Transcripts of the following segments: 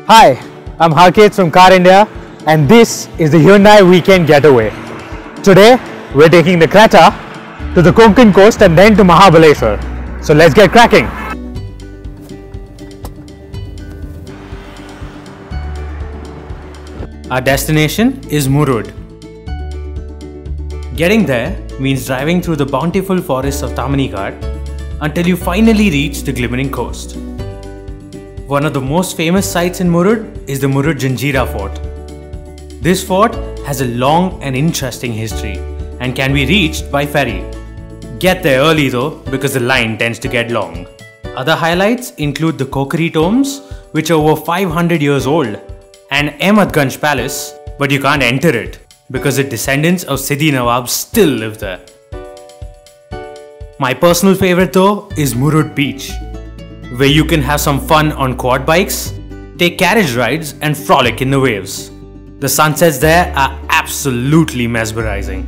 Hi, I'm Harket from Car India and this is the Hyundai Weekend Getaway. Today, we're taking the Creta to the Konkan coast and then to Mahabaleshwar. So let's get cracking. Our destination is Murud. Getting there means driving through the bountiful forests of Tamani Ghat until you finally reach the glimmering coast. One of the most famous sites in Murud is the Murud Janjira Fort. This fort has a long and interesting history and can be reached by ferry. Get there early though, because the line tends to get long. Other highlights include the Kokari tombs, which are over 500 years old, and Ahmadganj Palace, but you can't enter it because the descendants of Sidi Nawab still live there. My personal favorite though is Murud Beach, where you can have some fun on quad bikes, take carriage rides and frolic in the waves. The sunsets there are absolutely mesmerizing.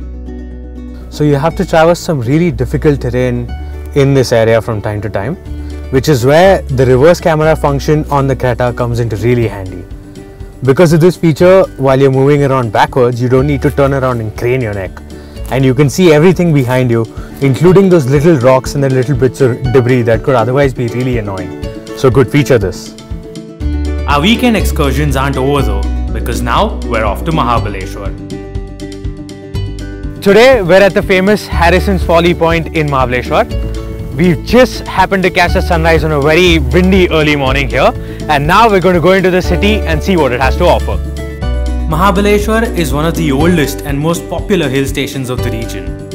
So you have to traverse some really difficult terrain in this area from time to time, which is where the reverse camera function on the Creta comes into really handy. Because of this feature, while you're moving around backwards, you don't need to turn around and crane your neck. And you can see everything behind you, including those little rocks and the little bits of debris that could otherwise be really annoying. So good feature this. Our weekend excursions aren't over though, because now we're off to Mahabaleshwar. Today we're at the famous Harrison's Folly Point in Mahabaleshwar. We've just happened to catch the sunrise on a very windy early morning here, and now we're going to go into the city and see what it has to offer. Mahabaleshwar is one of the oldest and most popular hill stations of the region.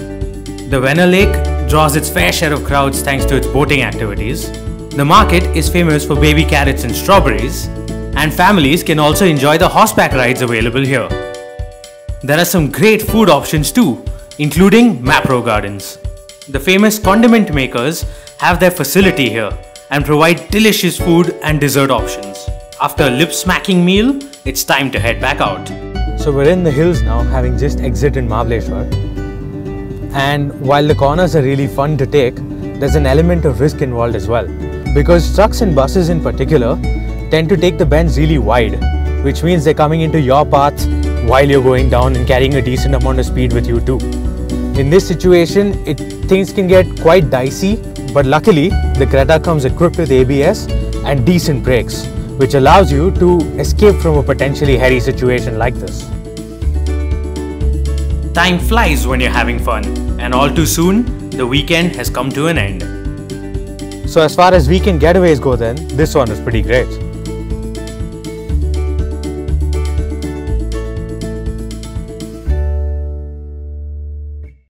The Venner Lake draws its fair share of crowds thanks to its boating activities. The market is famous for baby carrots and strawberries, and families can also enjoy the horseback rides available here. There are some great food options too, including Mapro Gardens. The famous condiment makers have their facility here and provide delicious food and dessert options. After a lip-smacking meal, it's time to head back out. So we're in the hills now, having just exited Mahabaleshwar. And while the corners are really fun to take, there's an element of risk involved as well. Because trucks and buses in particular tend to take the bends really wide, which means they're coming into your path while you're going down and carrying a decent amount of speed with you too. In this situation, things can get quite dicey, but luckily the Creta comes equipped with ABS and decent brakes, which allows you to escape from a potentially hairy situation like this. Time flies when you're having fun, and all too soon, the weekend has come to an end. So as far as weekend getaways go then, this one is pretty great.